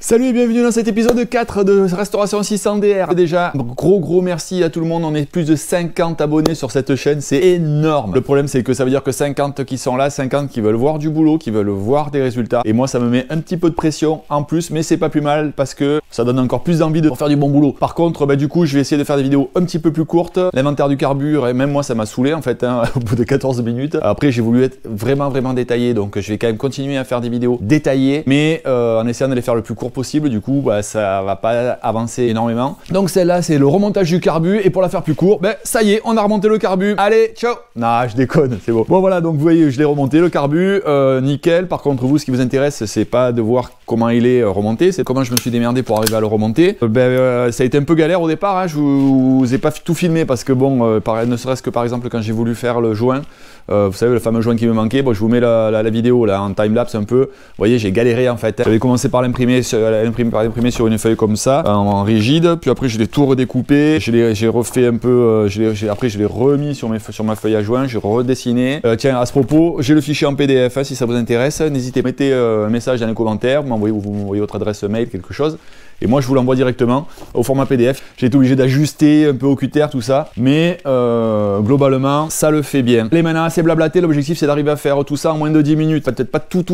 Salut et bienvenue dans cet épisode 4 de Restauration 600 DR. Déjà, gros merci à tout le monde, on est plus de 50 abonnés sur cette chaîne, c'est énorme. Le problème c'est que ça veut dire que 50 qui sont là, 50 qui veulent voir du boulot, qui veulent voir des résultats. Et moi ça me met un petit peu de pression en plus, mais c'est pas plus mal parce que ça donne encore plus d'envie de faire du bon boulot. Par contre, du coup je vais essayer de faire des vidéos un petit peu plus courtes. L'inventaire du carburant, et même moi ça m'a saoulé en fait, au bout de 14 minutes. Après j'ai voulu être vraiment détaillé, donc je vais quand même continuer à faire des vidéos détaillées, mais en essayant de les faire le plus court possible. Du coup ça va pas avancer énormément. Donc celle-là c'est le remontage du carbu, et pour la faire plus court, ça y est, on a remonté le carbu. Allez, ciao. Non, je déconne, c'est bon. Bon voilà, donc vous voyez, je l'ai remonté le carbu, nickel. Par contre vous, ce qui vous intéresse, c'est pas de voir comment il est remonté, c'est comment je me suis démerdé pour arriver à le remonter. Ça a été un peu galère au départ, hein. Je vous ai pas tout filmé parce que bon, ne serait-ce que par exemple quand j'ai voulu faire le joint, vous savez, le fameux joint qui me manquait, bon, je vous mets la vidéo là en timelapse un peu. Vous voyez, j'ai galéré en fait. J'avais commencé par l'imprimer sur une feuille comme ça, en rigide, puis après je l'ai tout redécoupé, j'ai refait un peu, après je l'ai remis sur ma feuille à joint, j'ai redessiné. Tiens, à ce propos, j'ai le fichier en PDF, hein, si ça vous intéresse, n'hésitez pas, mettez un message dans les commentaires, vous m'envoyez votre adresse mail, quelque chose. Et moi je vous l'envoie directement au format PDF. J'ai été obligé d'ajuster un peu au cutter tout ça, mais globalement ça le fait bien. Allez, maintenant c'est blablaté, l'objectif c'est d'arriver à faire tout ça en moins de 10 minutes. Peut-être pas tout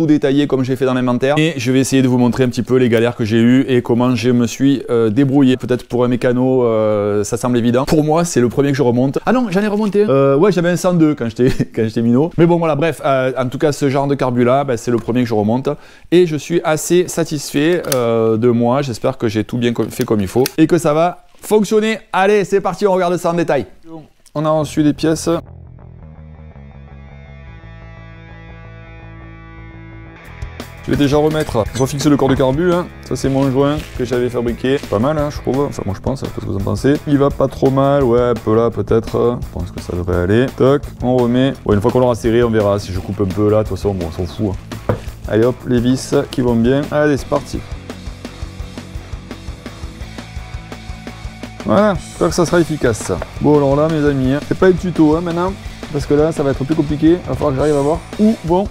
détaillé comme j'ai fait dans l'inventaire, mais je vais essayer de vous montrer un petit peu les galères que j'ai eues et comment je me suis débrouillé. Peut-être pour un mécano ça semble évident. Pour moi c'est le premier que je remonte. Ah non, j'en ai remonté. Ouais, j'avais un 102 quand j'étais minot. Mais bon voilà, bref, en tout cas ce genre de carbu là, c'est le premier que je remonte. Et je suis assez satisfait de moi. J'espère que j'ai tout bien fait comme il faut et que ça va fonctionner. Allez, c'est parti, on regarde ça en détail. On a reçu les pièces. Je vais déjà refixer le corps de carbu, hein. Ça c'est mon joint que j'avais fabriqué. Pas mal, hein, je trouve. Enfin moi je pense, qu'est-ce que vous en pensez? Il va pas trop mal, ouais, un peu là peut-être. Je pense que ça devrait aller. Toc, on remet. Ouais, une fois qu'on l'aura serré, on verra si je coupe un peu là. De toute façon, bon, on s'en fout, hein. Allez hop, les vis qui vont bien. Allez, c'est parti. Voilà, j'espère que ça sera efficace. Bon alors là mes amis, hein, c'est pas le tuto hein, maintenant, parce que là ça va être plus compliqué, il va falloir que j'arrive à voir où vont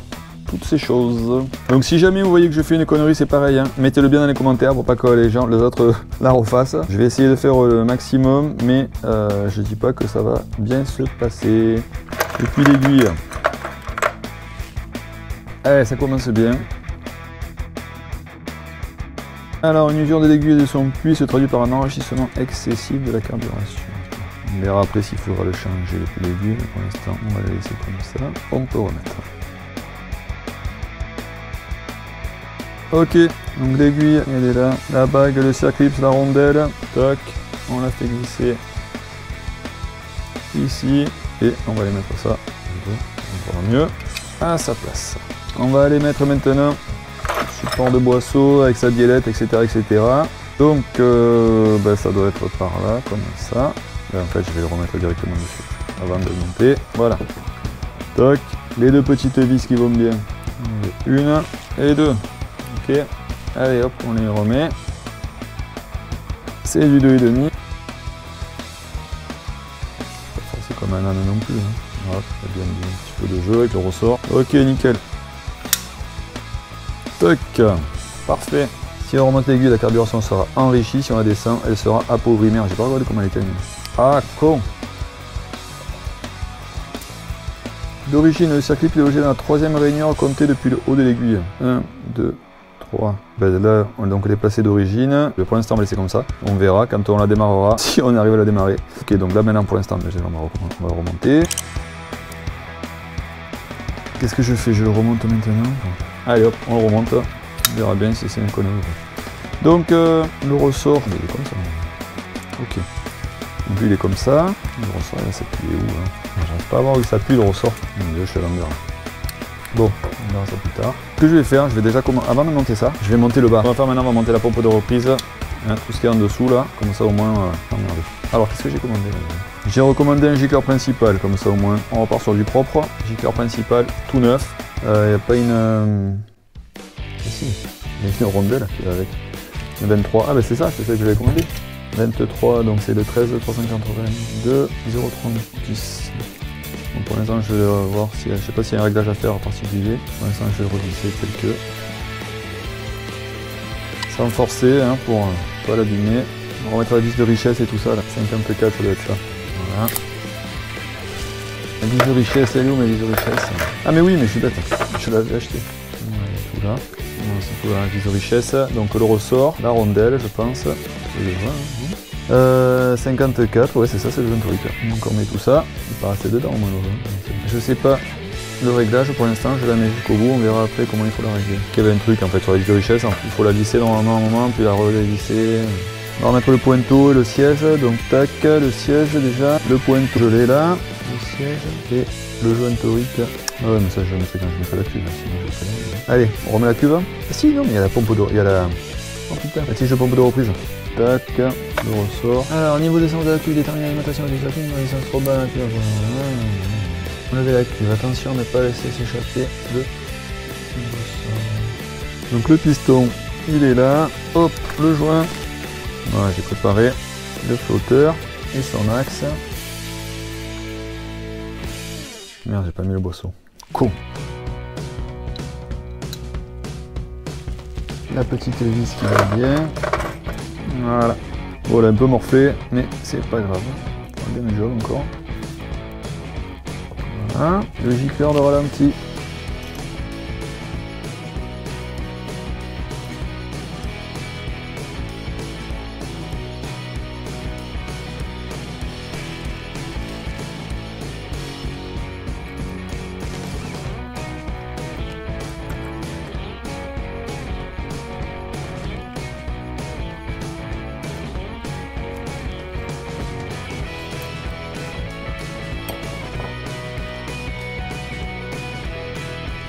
toutes ces choses. Donc si jamais vous voyez que je fais une connerie, c'est pareil, hein, mettez-le bien dans les commentaires pour pas que les autres la refassent. Je vais essayer de faire le maximum, mais je dis pas que ça va bien se passer. Et puis l'aiguille. Allez, ça commence bien. Alors, une usure de l'aiguille et de son puits se traduit par un enrichissement excessif de la carburation. On verra après s'il faudra le changer depuis l'aiguille, mais pour l'instant, on va la laisser comme ça. On peut remettre. Ok, donc l'aiguille, elle est là. La bague, le circlips, la rondelle. Toc, on la fait glisser ici. Et on va les mettre ça, encore mieux, à sa place. On va aller mettre maintenant support de boisseau avec sa biellette, etc. Donc ça doit être par là, comme ça. Et en fait je vais le remettre directement dessus avant de le monter. Voilà. Toc. Les deux petites vis qui vont bien. Une et deux. Ok. Allez hop, on les remet. C'est du 2,5. Pas forcé comme un âne non plus. Hein. Voilà, il y a bien un petit peu de jeu avec le ressort. Ok, nickel. Toc, parfait. Si on remonte l'aiguille, la carburation sera enrichie. Si on la descend, elle sera appauvrie. Merde, j'ai pas regardé comment elle était. Ah, con. D'origine, le circuit est logé dans la troisième rainure comptée depuis le haut de l'aiguille. 1, 2, 3. Là, on est placé d'origine. Pour l'instant, on va laisser comme ça. On verra quand on la démarrera, si on arrive à la démarrer. Ok, donc là maintenant, pour l'instant, on va remonter. Qu'est-ce que je fais? Je le remonte maintenant. Allez hop, on le remonte, on verra bien si c'est une connerie. Donc le ressort, il est comme ça. Ok. Donc lui il est comme ça. Le ressort il s'appuie où hein? J'arrive pas à voir où il s'appuie le ressort. Je suis à l'envers. Bon, on verra ça plus tard. Ce que je vais faire, je vais déjà avant de monter ça, je vais monter le bas. On va faire maintenant, on va monter la pompe de reprise. Hein, tout ce qui est en dessous là, comme ça au moins. Alors qu'est-ce que j'ai commandé là? J'ai recommandé un gicleur principal, comme ça au moins. On repart sur du propre. Gicleur principal tout neuf. Il n'y a pas une... Si, il y a une rondelle qui va avec. Le 23, c'est ça que j'avais commandé. 23, donc c'est le 13 382 036. Donc pour l'instant je vais voir si, je sais pas s'il y a un réglage à faire en particulier. Pour l'instant je vais revisser quelques. sans forcer hein, pour pas l'abîmer. On va remettre la vis de richesse et tout ça là. 54 ça doit être ça. Voilà. La vis de richesse, elle est où ma vis de richesse? Ah mais oui mais je suis bête, je l'avais acheté. Voilà, tout là. C'est tout là, la vis de richesse. Donc le ressort, la rondelle je pense. Et voilà. 54, ouais c'est ça, c'est le jeune truc. Donc on met tout ça, il part rester dedans malheureusement. Je sais pas le réglage pour l'instant, je la mets jusqu'au bout, on verra après comment il faut la régler. Il y avait un truc en fait sur la vis de richesse, il faut la lisser normalement à un moment, puis la relisser. On va remettre le pointeau et le siège, donc tac, le siège déjà, le pointeau je l'ai là, le siège et le joint torique. Ah ouais mais ça je le mettrai quand je mettrai la cuve, sinon je ferai là. Allez, on remet la cuve. Ah si non mais il y a la pompe d'eau, il y a la... Oh putain, la tige de pompe de reprise. Tac, le ressort. Alors au niveau des sens de la cuve, déterminer l'alimentation du saphine, dans les sens trop bas, la cuve. Enlever la cuve, attention à ne pas laisser s'échapper le ressort. Donc le piston, il est là, hop, le joint. Voilà, j'ai préparé le flotteur et son axe. Merde, j'ai pas mis le boisseau. Con. La petite vis qui va bien. Voilà. Bon, elle est un peu morflée, mais c'est pas grave. On va bien le job encore. Voilà. Le gicleur de ralenti.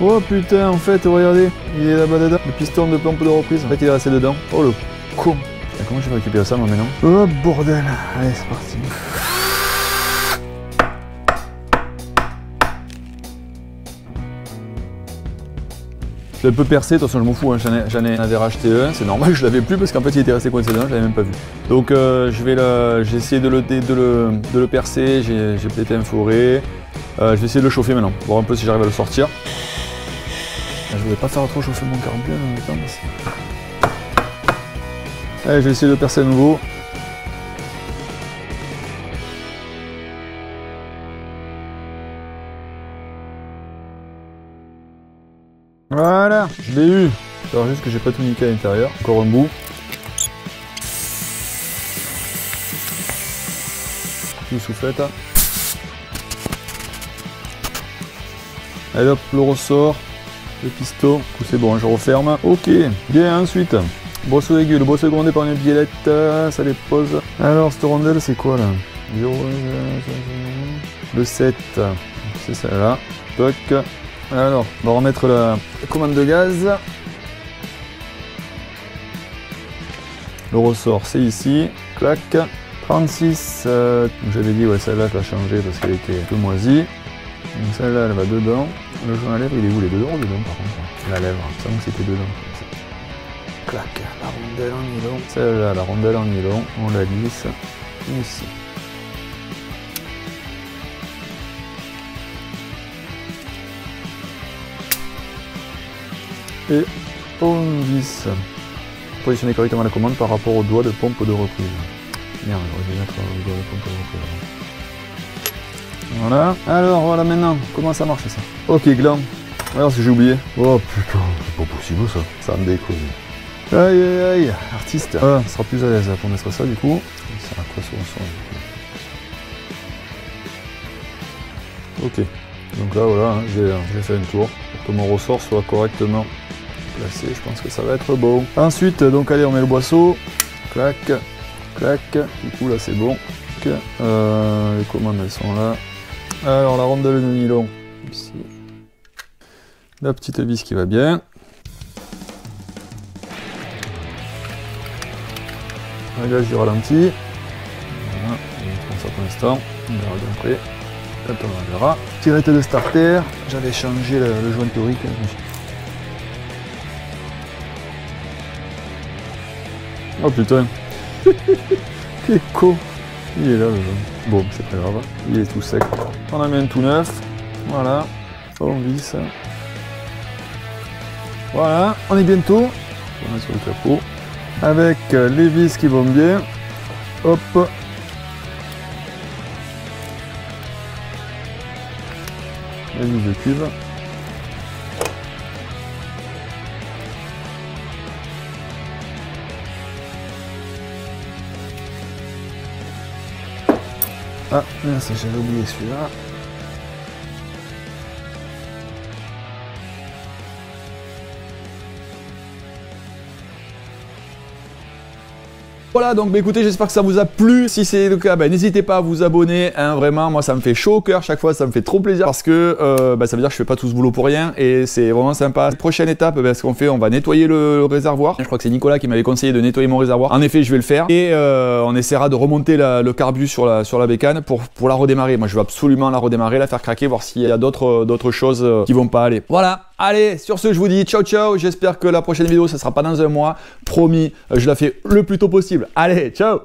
Oh putain, en fait, regardez, il est là-bas dedans. Le piston de pompe de reprise, en fait, il est resté dedans. Oh le con. Et comment je vais récupérer ça, moi, maintenant? Oh bordel. Allez, c'est parti. Je l'ai un peu percé, de toute façon je m'en fous, hein. J'en avais racheté un, c'est normal que je l'avais plus parce qu'en fait il était resté coincé dedans, je l'avais même pas vu. Donc j'ai essayé de le percer, j'ai pété un fourré. Je vais essayer de le chauffer maintenant, voir un peu si j'arrive à le sortir. Je voulais pas faire trop chauffer mon carburant en même temps. Mais allez, je vais essayer de le percer à nouveau. Voilà, je l'ai eu. Alors juste que j'ai pas tout niqué à l'intérieur. Encore un bout. Tout soufflette. Allez hop, le ressort, le piston, c'est bon, je referme. Ok, bien, ensuite, brosse aiguë, le brosse secondé par une biellette, ça les pose. Alors, cette rondelle, c'est quoi là? 0, le 7, c'est celle-là. Toc. Alors, on va remettre la commande de gaz. Le ressort, c'est ici. Clac. 36, j'avais dit, ouais, celle-là, je l'ai changée parce qu'elle était un peu moisie. Donc celle-là, elle va dedans. Le joint à lèvres, il est où? Les dedans ou dedans par contre? La lèvre, il me semble que c'était dedans. Clac, la rondelle en nylon. Celle-là, la rondelle en nylon, on la glisse ici. Et on glisse. Positionner correctement la commande par rapport au doigt de pompe de reprise. Merde, je vais mettre le doigt de pompe de reprise. Voilà. Alors voilà maintenant, comment ça marche ça? Ok gland. Alors si j'ai oublié. Oh putain, c'est pas possible ça. Ça me déconne. Aïe aïe aïe, artiste. Voilà, ça sera plus à l'aise pour mettre ça du coup. Ça a quoi sur le son? Ok. Donc là voilà, j'ai fait un tour pour que mon ressort soit correctement placé. Je pense que ça va être beau. Ensuite, donc allez, on met le boisseau. Clac, clac. Du coup là c'est bon. Les commandes elles sont là. Alors la rondelle de nylon, ici. La petite vis qui va bien. Réglage du ralenti. Voilà, on prend ça pour l'instant. On verra bien après. Quand on la verra. Tirette de starter. J'avais changé le joint torique. Oh putain. Quel con. Il est là le jaune. Bon, c'est pas grave, il est tout sec. On en met un tout neuf. Voilà. On visse. Voilà, on est bientôt. On met sur le capot. avec les vis qui vont bien. Hop. Les vis de cuve. Ah, mince, j'avais oublié celui-là. Voilà, donc bah, écoutez, j'espère que ça vous a plu. Si c'est le cas, bah, n'hésitez pas à vous abonner, hein, vraiment, moi ça me fait chaud au cœur chaque fois, ça me fait trop plaisir parce que ça veut dire que je fais pas tout ce boulot pour rien et c'est vraiment sympa. Prochaine étape, ce qu'on fait, on va nettoyer le réservoir. Je crois que c'est Nicolas qui m'avait conseillé de nettoyer mon réservoir. En effet, je vais le faire et on essaiera de remonter le carbu sur la bécane pour la redémarrer. Moi, je veux absolument la redémarrer, la faire craquer, voir s'il y a d'autres choses qui vont pas aller. Voilà. Allez, sur ce, je vous dis ciao ciao. J'espère que la prochaine vidéo, ça sera pas dans un mois. Promis, je la fais le plus tôt possible. Allez, ciao!